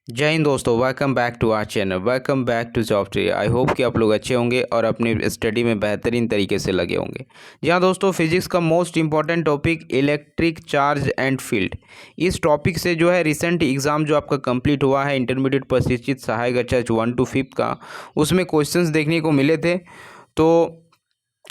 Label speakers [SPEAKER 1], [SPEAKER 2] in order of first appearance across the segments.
[SPEAKER 1] जय हिंद दोस्तों, welcome back to our channel. Welcome back to job tree. I hope कि आप लोग अच्छे होंगे और अपनी स्टडी में बेहतरीन तरीके से लगे होंगे। जी हाँ दोस्तों, फिजिक्स का most important topic electric charge and field. इस टॉपिक से जो है रिसेंट एग्ज़ाम जो आपका कंप्लीट हुआ है इंटरमीडिएट प्रशिक्षित सहायक आचार्य 1 to 5 का, उसमें क्वेश्चंस देखने को मिले थे। तो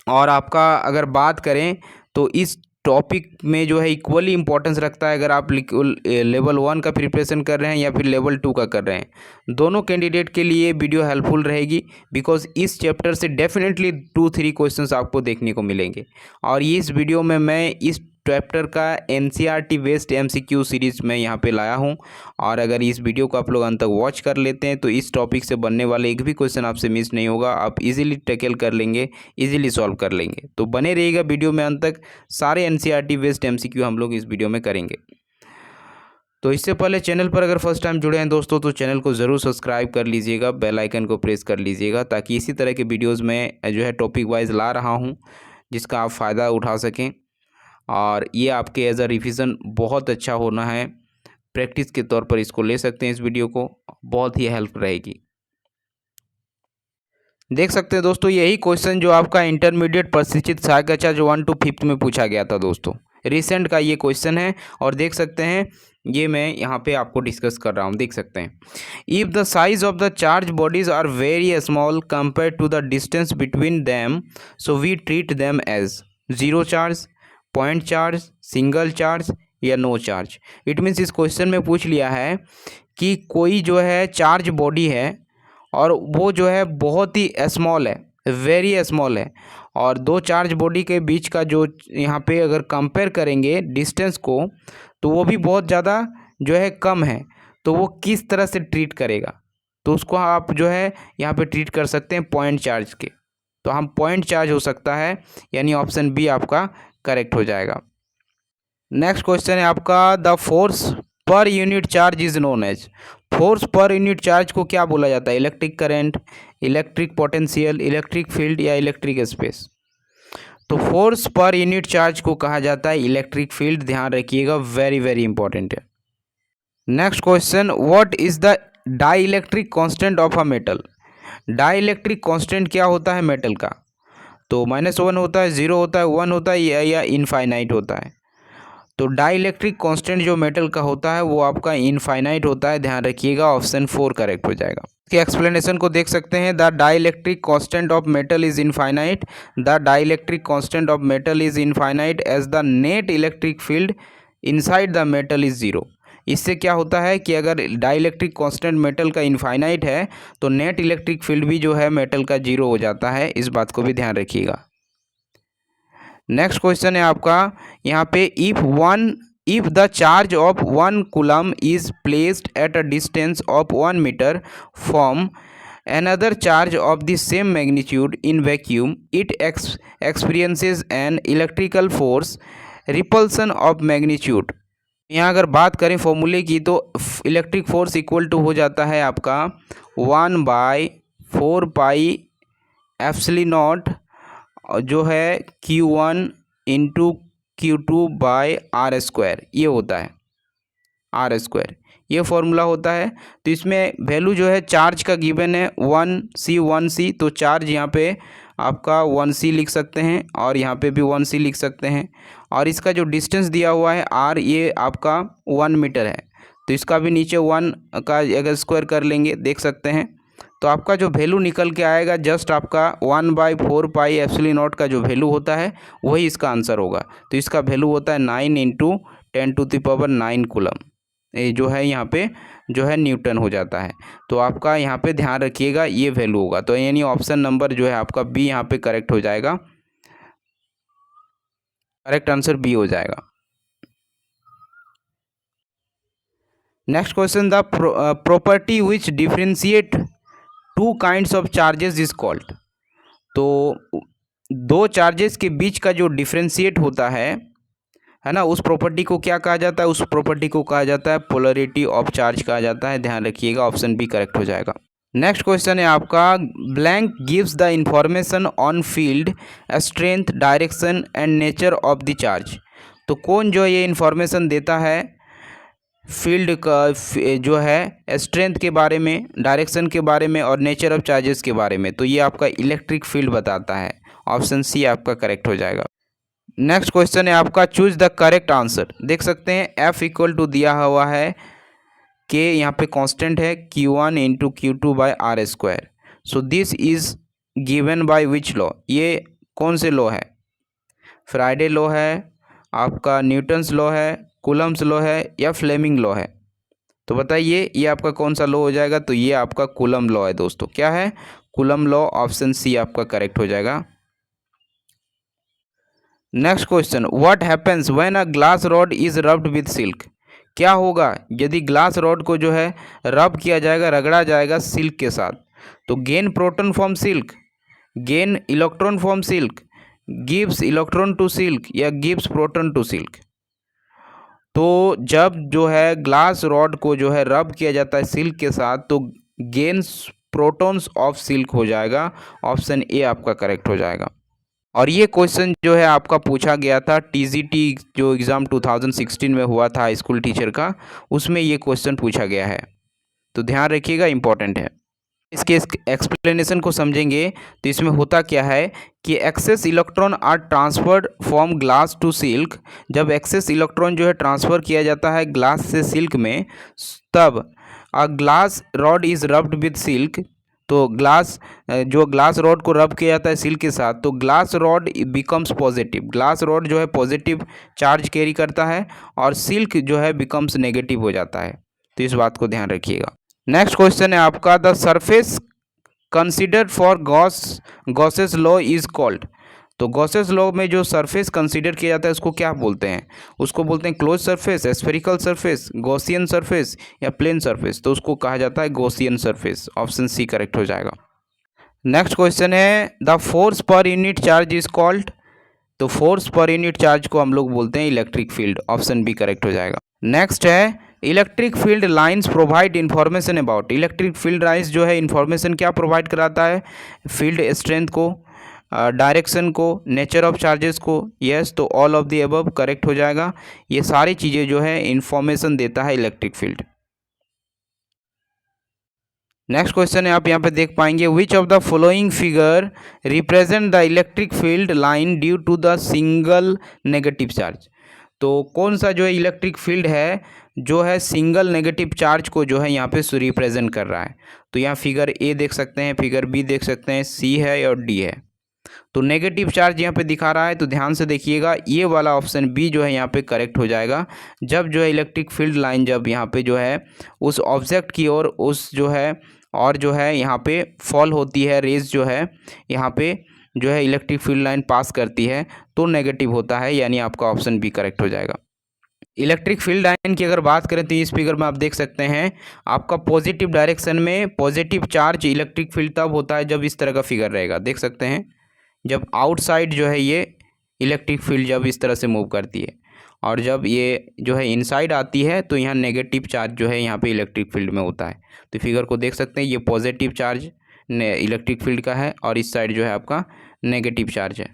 [SPEAKER 1] और आपका अगर बात करें तो इस टॉपिक में जो है इक्वली इंपॉर्टेंस रखता है, अगर आप लेवल 1 का प्रिपरेशन कर रहे हैं या फिर लेवल 2 का कर रहे हैं। दोनों कैंडिडेट के लिए वीडियो हेल्पफुल रहेगी, बिकॉज इस चैप्टर से डेफिनेटली 2-3 क्वेश्चंस आपको देखने को मिलेंगे। और इस वीडियो में मैं इस चैप्टर का एनसीईआरटी बेस्ड एमसीक्यू सीरीज में यहाँ पे लाया हूँ। और अगर इस वीडियो को आप लोग अंत तक वॉच कर लेते हैं तो इस टॉपिक से बनने वाले एक भी क्वेश्चन आपसे मिस नहीं होगा, आप इजीली टैकल कर लेंगे, इजीली सॉल्व कर लेंगे। तो बने रहिएगा वीडियो में अंत तक, सारे एनसीईआरटी बेस्ड एमसीक्यू हम लोग इस वीडियो में करेंगे। तो इससे पहले चैनल पर अगर फर्स्ट टाइम जुड़े हैं दोस्तों तो चैनल को ज़रूर सब्सक्राइब कर लीजिएगा, बेल आइकन को प्रेस कर लीजिएगा, ताकि इसी तरह के वीडियोज़ में जो है टॉपिक वाइज ला रहा हूँ जिसका आप फ़ायदा उठा सकें। और ये आपके एज अ रिविज़न बहुत अच्छा होना है, प्रैक्टिस के तौर पर इसको ले सकते हैं। इस वीडियो को बहुत ही हेल्प रहेगी। देख सकते हैं दोस्तों, यही क्वेश्चन जो आपका इंटरमीडिएट प्रशिक्षित सहायक आचार्य 1 to 5 में पूछा गया था दोस्तों, रिसेंट का ये क्वेश्चन है। और देख सकते हैं ये मैं यहाँ पे आपको डिस्कस कर रहा हूँ। देख सकते हैं, if the size of the charge bodies are very small compare to the distance between them, so we treat them as zero charge, point charge, single charge या नो चार्ज। इट मीन्स इस question में पूछ लिया है कि कोई जो है चार्ज बॉडी है और वो जो है बहुत ही स्मॉल है, वेरी स्मॉल है, और दो चार्ज बॉडी के बीच का जो यहाँ पे अगर कंपेयर करेंगे डिस्टेंस को, तो वो भी बहुत ज़्यादा जो है कम है। तो वो किस तरह से ट्रीट करेगा, तो उसको आप जो है यहाँ पे ट्रीट कर सकते हैं पॉइंट चार्ज के। तो हम पॉइंट चार्ज हो सकता है, यानी ऑप्शन बी आपका करेक्ट हो जाएगा। नेक्स्ट क्वेश्चन है आपका, the force per unit charge is known as. Force per unit charge को क्या बोला जाता है? Electric current, electric potential, electric field या इलेक्ट्रिक स्पेस। तो फोर्स पर यूनिट चार्ज को कहा जाता है इलेक्ट्रिक फील्ड। ध्यान रखिएगा, वेरी वेरी इंपॉर्टेंट है। Next question, what is the dielectric constant of a metal. Dielectric constant क्या होता है मेटल का? तो -1 होता है, 0 होता है, 1 होता है या इनफाइनाइट होता है। तो डाई इलेक्ट्रिक कॉन्स्टेंट जो मेटल का होता है वो आपका इनफाइनाइट होता है। ध्यान रखिएगा, ऑप्शन 4 करेक्ट हो जाएगा। इसके एक्सप्लेनेशन को देख सकते हैं, the dielectric constant of metal is infinite. The dielectric constant of metal is infinite as the net electric field inside the metal is zero. इससे क्या होता है कि अगर डाई इलेक्ट्रिक कॉन्स्टेंट मेटल का इनफाइनाइट है तो net electric field भी जो है मेटल का जीरो हो जाता है। इस बात को भी ध्यान रखिएगा। नेक्स्ट क्वेश्चन है आपका यहाँ पे, if the charge of 1 coulomb is placed at a distance of 1 metre from another charge of the same magnitude in vacuum, it experiences an electrical force repulsion of magnitude। यहाँ अगर बात करें फॉर्मूले की तो इलेक्ट्रिक फोर्स इक्वल टू हो जाता है आपका 1/4 पाई एप्सिलॉन नॉट जो है Q1 इंटू Q2/r², ये होता है r², ये फॉर्मूला होता है। तो इसमें वैल्यू जो है चार्ज का गिवन है 1c, तो चार्ज यहाँ पे आपका 1c लिख सकते हैं और यहाँ पे भी 1c लिख सकते हैं। और इसका जो डिस्टेंस दिया हुआ है r, ये आपका 1 मीटर है, तो इसका भी नीचे 1 का अगर स्क्वायर कर लेंगे देख सकते हैं, तो आपका जो वैल्यू निकल के आएगा जस्ट आपका 1/4 पाई एप्सिलॉन नॉट का जो वैल्यू होता है वही इसका आंसर होगा। तो इसका वैल्यू होता है 9 × 10⁹ कूलम, ये जो है यहाँ पे जो है न्यूटन हो जाता है। तो आपका यहाँ पे ध्यान रखिएगा ये वैल्यू होगा। तो यानी ऑप्शन नंबर जो है आपका बी यहाँ पे करेक्ट हो जाएगा, करेक्ट आंसर बी हो जाएगा। Next question, the property which differentiate 2 kinds of charges is called. तो दो चार्जेस के बीच का जो डिफरेंशिएट होता है ना, उस प्रॉपर्टी को क्या कहा जाता है? उस प्रॉपर्टी को कहा जाता है पोलरिटी ऑफ चार्ज कहा जाता है। ध्यान रखिएगा, ऑप्शन बी करेक्ट हो जाएगा। नेक्स्ट क्वेश्चन है आपका, blank gives the information on field, strength, direction and nature of the charge. तो कौन जो ये इंफॉर्मेशन देता है फील्ड का जो है स्ट्रेंथ के बारे में, डायरेक्शन के बारे में और नेचर ऑफ चार्जेस के बारे में। तो ये आपका इलेक्ट्रिक फील्ड बताता है। ऑप्शन सी आपका करेक्ट हो जाएगा। नेक्स्ट क्वेश्चन है आपका, चूज द करेक्ट आंसर। देख सकते हैं एफ इक्वल टू दिया हुआ है, के यहाँ पे कांस्टेंट है Q1 into Q2/r²। So this is given by which law. ये कौन से लॉ है? फ्राइडे लॉ है, आपका न्यूटन्स लॉ है, कूलम्स लॉ है या फ्लेमिंग लॉ है? तो बताइए ये आपका कौन सा लॉ हो जाएगा? तो ये आपका कूलम लॉ है दोस्तों। क्या है? Coulomb law. ऑप्शन सी आपका करेक्ट हो जाएगा। Next question, what happens when a glass rod is rubbed with silk. क्या होगा यदि ग्लास रॉड को जो है रब किया जाएगा, रगड़ा जाएगा सिल्क के साथ? तो gain proton from silk, gain electron from silk, gives electron to silk या गिव्स प्रोटॉन टू सिल्क। तो जब जो है ग्लास रॉड को जो है रब किया जाता है सिल्क के साथ, तो गेन्स प्रोटॉन्स ऑफ सिल्क हो जाएगा। ऑप्शन ए आपका करेक्ट हो जाएगा। और ये क्वेश्चन जो है आपका पूछा गया था टीजीटी जो एग्ज़ाम 2016 में हुआ था स्कूल टीचर का, उसमें ये क्वेश्चन पूछा गया है। तो ध्यान रखिएगा, इंपॉर्टेंट है। इसके एक्सप्लेनेशन को समझेंगे तो इसमें होता क्या है कि excess electron are transferred from glass to silk. जब एक्सेस इलेक्ट्रॉन जो है ट्रांसफ़र किया जाता है ग्लास से सिल्क में, तब a glass rod is rubbed with silk. तो जो ग्लास रॉड को रब किया जाता है सिल्क के साथ, तो glass rod becomes positive. Glass rod जो है पॉजिटिव चार्ज कैरी करता है और सिल्क जो है बिकम्स नेगेटिव हो जाता है। तो इस बात को ध्यान रखिएगा। नेक्स्ट क्वेश्चन है आपका, the surface considered for Gauss's law is called. तो गॉसेस लॉ में जो सरफेस कंसीडर किया जाता है उसको क्या बोलते हैं? उसको बोलते हैं close surface, spherical surface, Gaussian surface या प्लेन सरफेस। तो उसको कहा जाता है Gaussian surface. Option C correct हो जाएगा। नेक्स्ट क्वेश्चन है, the force per unit charge is called. तो फोर्स पर यूनिट चार्ज को हम लोग बोलते हैं electric field. Option B correct हो जाएगा। नेक्स्ट है, electric field lines provide information about. Electric field lines जो है इन्फॉर्मेशन क्या प्रोवाइड कराता है? फील्ड स्ट्रेंथ को, डायरेक्शन को, नेचर ऑफ चार्जेस को। यस, तो all of the above correct हो जाएगा। ये सारी चीज़ें जो है इन्फॉर्मेशन देता है इलेक्ट्रिक फील्ड। नेक्स्ट क्वेश्चन है, आप यहाँ पे देख पाएंगे, which of the following figure represent the electric field line due to the single negative charge. तो कौन सा जो है इलेक्ट्रिक फील्ड है जो है सिंगल नेगेटिव चार्ज को जो है यहाँ पे रिप्रेजेंट कर रहा है? तो यहाँ फिगर ए देख सकते हैं, फिगर बी देख सकते हैं, सी है और डी है। तो नेगेटिव चार्ज यहाँ पे दिखा रहा है, तो ध्यान से देखिएगा, ये वाला ऑप्शन बी जो है यहाँ पे करेक्ट हो जाएगा। जब जो है इलेक्ट्रिक फील्ड लाइन जब यहाँ पे जो है उस ऑब्जेक्ट की ओर उस जो है और जो है यहाँ पे फॉल होती है, रेज जो है यहाँ पे जो है इलेक्ट्रिक फील्ड लाइन पास करती है, तो नेगेटिव होता है, यानी आपका ऑप्शन बी करेक्ट हो जाएगा। इलेक्ट्रिक फील्ड लाइन की अगर बात करें तो इस फिगर में आप देख सकते हैं आपका पॉजिटिव डायरेक्शन में पॉजिटिव चार्ज इलेक्ट्रिक फील्ड तब होता है जब इस तरह का फिगर रहेगा। देख सकते हैं जब आउटसाइड जो है ये इलेक्ट्रिक फील्ड जब इस तरह से मूव करती है, और जब ये जो है इनसाइड आती है तो यहाँ नेगेटिव चार्ज जो है यहाँ पे इलेक्ट्रिक फील्ड में होता है। तो फिगर को देख सकते हैं, ये पॉजिटिव चार्ज इलेक्ट्रिक फील्ड का है और इस साइड जो है आपका नेगेटिव चार्ज है।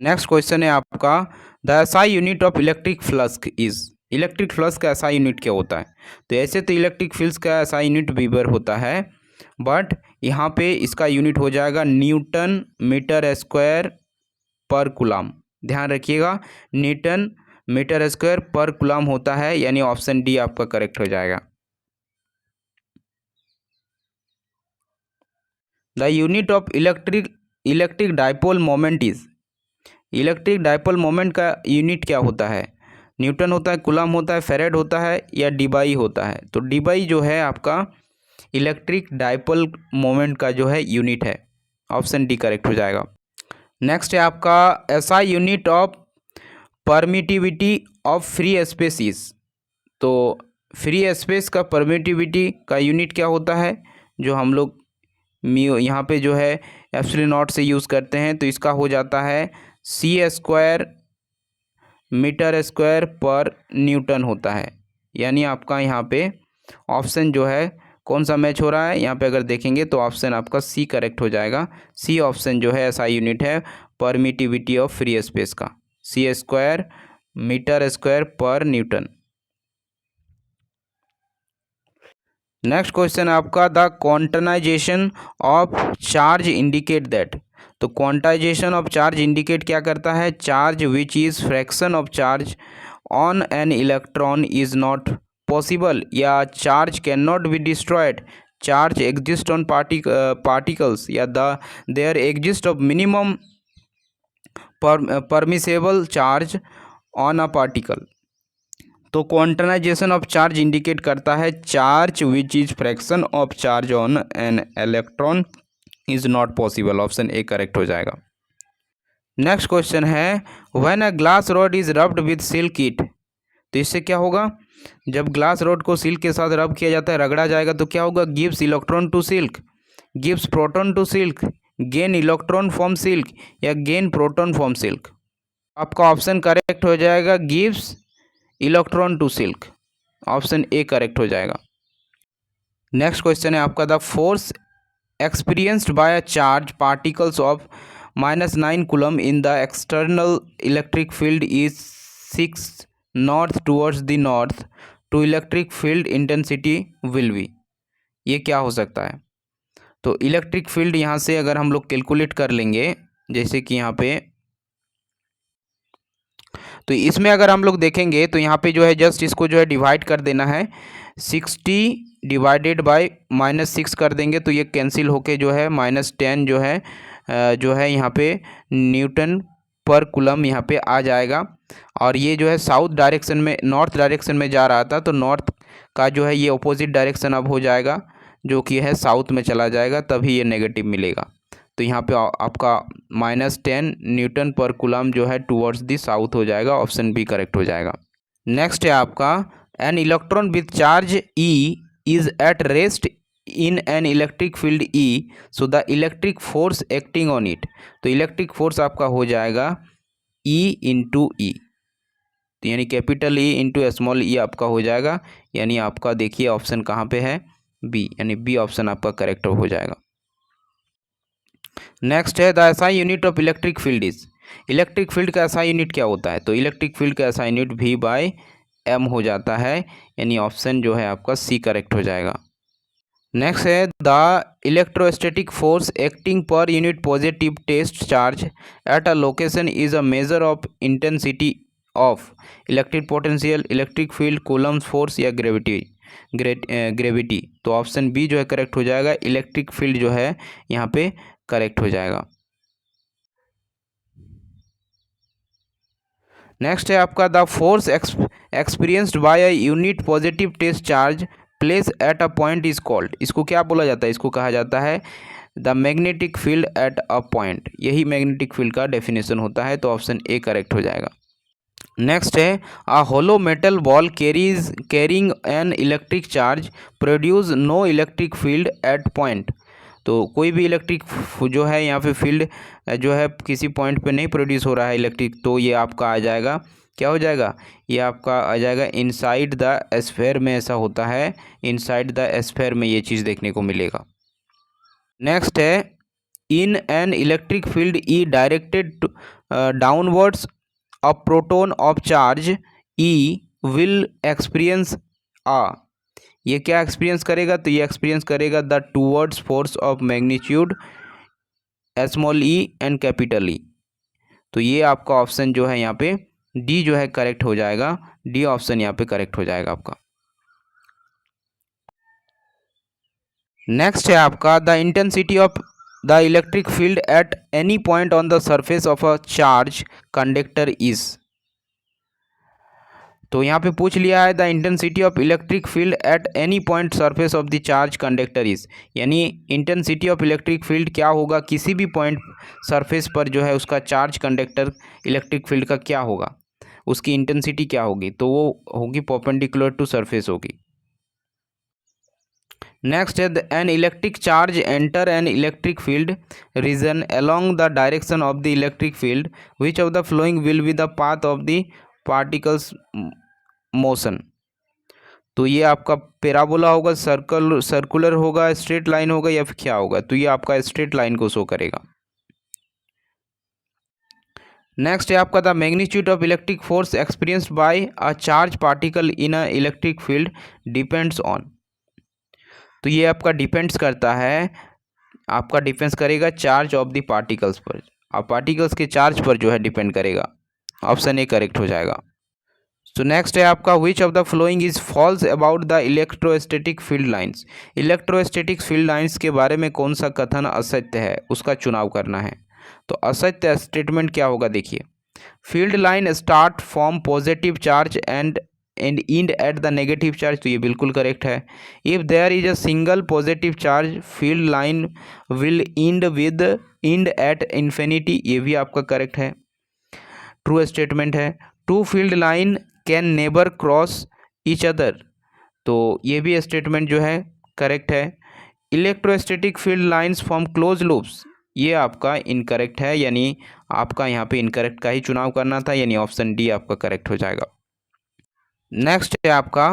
[SPEAKER 1] नेक्स्ट क्वेश्चन है आपका, the SI unit of electric flux is. Electric flux का एसआई यूनिट क्या होता है? तो ऐसे तो इलेक्ट्रिक फील्ड का एसआई यूनिट वीबर होता है, बट यहाँ पे इसका यूनिट हो जाएगा न्यूटन मीटर स्क्वायर पर कूलम। ध्यान रखिएगा, न्यूटन मीटर स्क्वायर पर कूलम होता है, यानी ऑप्शन डी आपका करेक्ट हो जाएगा। The unit of electric dipole moment is. Electric dipole moment का यूनिट क्या होता है? न्यूटन होता है, कूलम होता है, फेरेड होता है या डीबाई होता है? तो डीबाई जो है आपका इलेक्ट्रिक डाइपोल मोमेंट का जो है यूनिट है। ऑप्शन डी करेक्ट हो जाएगा। नेक्स्ट है आपका, SI unit of permittivity of free spaces. तो फ्री स्पेस का परमिटिविटी का यूनिट क्या होता है जो हम लोग यहाँ पे जो है एप्सिलॉन नॉट से यूज़ करते हैं? तो इसका हो जाता है सी square meter square per Newton होता है, यानी आपका यहाँ पे ऑप्शन जो है कौन सा मैच हो रहा है? यहाँ पे अगर देखेंगे तो ऑप्शन आपका सी करेक्ट हो जाएगा। सी ऑप्शन जो है एसआई यूनिट है परमिटिविटी ऑफ फ्री स्पेस का, C square meter square per newton. Next question आपका, the quantization of charge indicate that. तो क्वांटाइजेशन ऑफ चार्ज इंडिकेट क्या करता है, charge which is fraction of charge on an electron is not possible, या charge can not be destroyed, charge exist on particles, या there exist of minimum permissible charge on a particle. तो quantization of charge indicate करता है charge which is fraction of charge on an electron is not possible. Option A correct हो जाएगा। Next question है, when a glass rod is rubbed with silk it. तो इससे क्या होगा, जब ग्लास रॉड को सिल्क के साथ रब किया जाता है, रगड़ा जाएगा, तो क्या होगा, gives electron to silk, gives proton to silk, gain electron from silk, या गेन प्रोटॉन फ्रॉम सिल्क। आपका ऑप्शन करेक्ट हो जाएगा, gives electron to silk. Option A correct हो जाएगा। नेक्स्ट क्वेश्चन है आपका, the force experienced by a charge particles of -9 coulomb in the external electric field is 6 north towards the north to electric field intensity will be. ये क्या हो सकता है, तो इलेक्ट्रिक फील्ड यहाँ से अगर हम लोग कैलकुलेट कर लेंगे, जैसे कि यहाँ पे, तो इसमें अगर हम लोग देखेंगे तो यहाँ पे जो है जस्ट इसको जो है डिवाइड कर देना है, 60 डिवाइडेड बाय -6 कर देंगे तो ये कैंसिल होके जो है -10 जो है यहाँ पे न्यूटन पर कूलम यहाँ पे आ जाएगा। और ये जो है साउथ डायरेक्शन में, नॉर्थ डायरेक्शन में जा रहा था, तो नॉर्थ का जो है ये अपोजिट डायरेक्शन अब हो जाएगा, जो कि है साउथ में चला जाएगा, तभी ये नेगेटिव मिलेगा। तो यहाँ पे आपका -10 न्यूटन पर कूलम जो है टूवर्ड्स दी साउथ हो जाएगा। ऑप्शन बी करेक्ट हो जाएगा। नेक्स्ट है आपका, an electron with charge E is at rest in an electric field E, so the electric force acting on it. तो इलेक्ट्रिक फोर्स आपका हो जाएगा ई इंटू ई, तो यानी कैपिटल ई इंटू स्मॉल ई आपका हो जाएगा, यानी आपका देखिए ऑप्शन कहाँ पे है, बी, यानी बी ऑप्शन आपका करेक्ट हो जाएगा। नेक्स्ट है, the SI unit of electric field is. Electric field का एसआई यूनिट क्या होता है, तो इलेक्ट्रिक फील्ड का SI unit V by M हो जाता है, यानी ऑप्शन जो है आपका सी करेक्ट हो जाएगा। नेक्स्ट है, the electrostatic force acting per unit positive test charge at a location is a measure of intensity of electric potential, electric field, Coulomb's force, या ग्रेविटी। तो ऑप्शन बी जो है करेक्ट हो जाएगा, इलेक्ट्रिक फील्ड जो है यहाँ पे करेक्ट हो जाएगा। नेक्स्ट है आपका, the force experienced by a unit positive test charge place at a point is called. इसको क्या बोला जाता है, इसको कहा जाता है the magnetic field at a point. यही मैग्नेटिक फील्ड का डेफिनेशन होता है, तो ऑप्शन ए करेक्ट हो जाएगा। नेक्स्ट है, a hollow metal ball carrying an electric charge produce no electric field at point. तो कोई भी इलेक्ट्रिक जो है यहाँ पे फील्ड जो है किसी पॉइंट पे नहीं प्रोड्यूस हो रहा है इलेक्ट्रिक, तो ये आपका आ जाएगा, क्या हो जाएगा, ये आपका आ जाएगा इनसाइड द एस्फेयर में। ऐसा होता है, इनसाइड द एस्फेयर में ये चीज़ देखने को मिलेगा। नेक्स्ट है, in an electric field E directed downwards a proton of charge E will experience आ। ये क्या एक्सपीरियंस करेगा, तो ये एक्सपीरियंस करेगा the towards force of magnitude small E and capital E. तो ये आपका ऑप्शन जो है यहाँ पे डी जो है करेक्ट हो जाएगा, डी ऑप्शन यहाँ पे करेक्ट हो जाएगा आपका। नेक्स्ट है आपका, the intensity of the electric field at any point on the surface of a charge conductor is. तो यहाँ पे पूछ लिया है the intensity of electric field at any point surface of the charge conductor is, यानी intensity of electric field क्या होगा, किसी भी पॉइंट सरफेस पर जो है उसका चार्ज कंडक्टर इलेक्ट्रिक फील्ड का क्या होगा, उसकी इंटेंसिटी क्या होगी, तो वो होगी परपेंडिकुलर टू सरफेस होगी। नेक्स्ट है, N electric charge enter N electric field region along the direction of the electric field, which of the flowing will be the path of the particles motion. तो ये आपका parabola होगा, circular होगा, straight line होगा, या फिर क्या होगा, तो ये आपका स्ट्रेट लाइन को शो करेगा। नेक्स्ट है आपका, the magnitude of electric force experienced by a charge particle in a electric field depends on. तो ये आपका डिपेंड्स करता है, आपका डिपेंड्स करेगा चार्ज ऑफ द पार्टिकल्स पर, अब पार्टिकल्स के चार्ज पर जो है डिपेंड करेगा। ऑप्शन ए करेक्ट हो जाएगा। तो नेक्स्ट है आपका which of the following is false about the electrostatic field lines. Electrostatic field lines के बारे में कौन सा कथन असत्य है, उसका चुनाव करना है। तो असत्य स्टेटमेंट क्या होगा, देखिए, field line start from positive charge and end at the negative charge, तो ये बिल्कुल करेक्ट है। If there is a single positive charge field line will end at infinity, ये भी आपका करेक्ट है, ट्रू स्टेटमेंट है। Two field line can never cross each other, तो ये भी स्टेटमेंट जो है करेक्ट है। Electrostatic field lines from close loops, ये आपका इनकरेक्ट है, यानी आपका यहाँ पे इनकरेक्ट का ही चुनाव करना था, यानी ऑप्शन डी आपका करेक्ट हो जाएगा। नेक्स्ट है आपका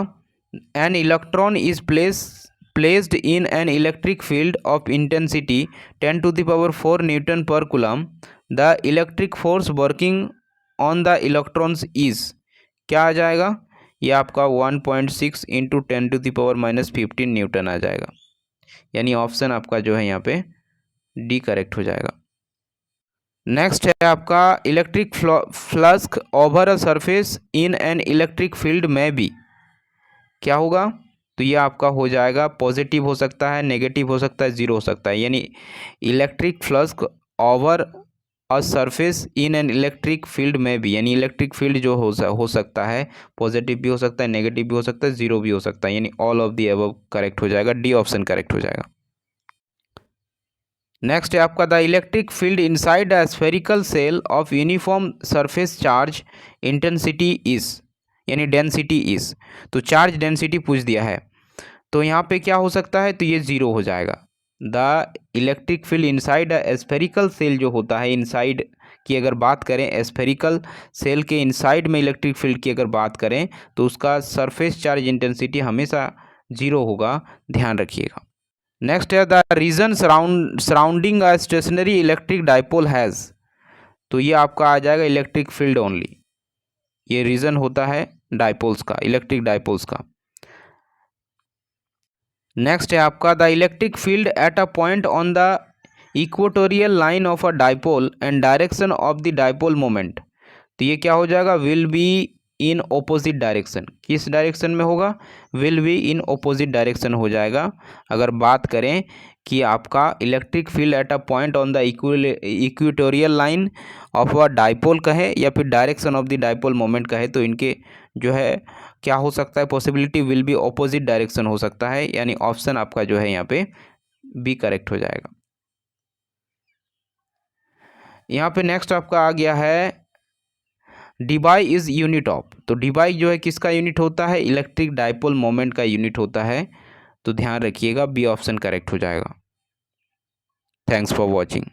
[SPEAKER 1] an electron is placed in an electric field of intensity 10⁴ newton per coulomb, the electric force working on the electrons is, क्या आ जाएगा, ये आपका 1.6 इंटू 10⁻⁻15 न्यूटन आ जाएगा, यानी ऑप्शन आपका जो है यहाँ पे डी करेक्ट हो जाएगा। नेक्स्ट है आपका electric flux over a surface in an electric field में भी, क्या होगा, तो ये आपका हो जाएगा पॉजिटिव हो सकता है, नेगेटिव हो सकता है, जीरो हो सकता है, यानी electric flux over a surface in an electric field में भी, यानी इलेक्ट्रिक फील्ड जो हो सकता है पॉजिटिव भी हो सकता है, नेगेटिव भी हो सकता है, जीरो भी हो सकता है, यानी all of the above correct हो जाएगा, डी ऑप्शन करेक्ट हो जाएगा। नेक्स्ट है आपका the electric field inside the spherical cell of uniform surface charge intensity is, यानी डेंसिटी इज, तो चार्ज डेंसिटी पूछ दिया है, तो यहाँ पे क्या हो सकता है, तो ये जीरो हो जाएगा। The electric field inside the spherical shell जो होता है, इनसाइड की अगर बात करें, स्फेरिकल सेल के इनसाइड में इलेक्ट्रिक फील्ड की अगर बात करें तो उसका सरफेस चार्ज इंटेंसिटी हमेशा जीरो होगा, ध्यान रखिएगा। नेक्स्ट है the region surrounding a stationary electric dipole has, तो ये आपका आ जाएगा इलेक्ट्रिक फील्ड ओनली, ये रीजन होता है डाइपोल्स का, इलेक्ट्रिक डाइपोल्स का। नेक्स्ट है आपका the electric field at a point on the equatorial line of a dipole and direction of the dipole moment, तो ये क्या हो जाएगा, will be in opposite direction, किस डायरेक्शन में होगा, will be in opposite direction हो जाएगा। अगर बात करें कि आपका electric field at a point on the equatorial line of a dipole कहे या फिर direction of the dipole moment कहे, तो इनके जो है क्या हो सकता है, possibility will be opposite direction हो सकता है, यानी ऑप्शन आपका जो है यहाँ पे बी करेक्ट हो जाएगा। यहाँ पे नेक्स्ट आपका आ गया है डीबाई इज़ यूनिट ऑफ, तो डीबाई जो है किसका यूनिट होता है, इलेक्ट्रिक डाइपोल मोमेंट का यूनिट होता है, तो ध्यान रखिएगा बी ऑप्शन करेक्ट हो जाएगा। Thanks for watching.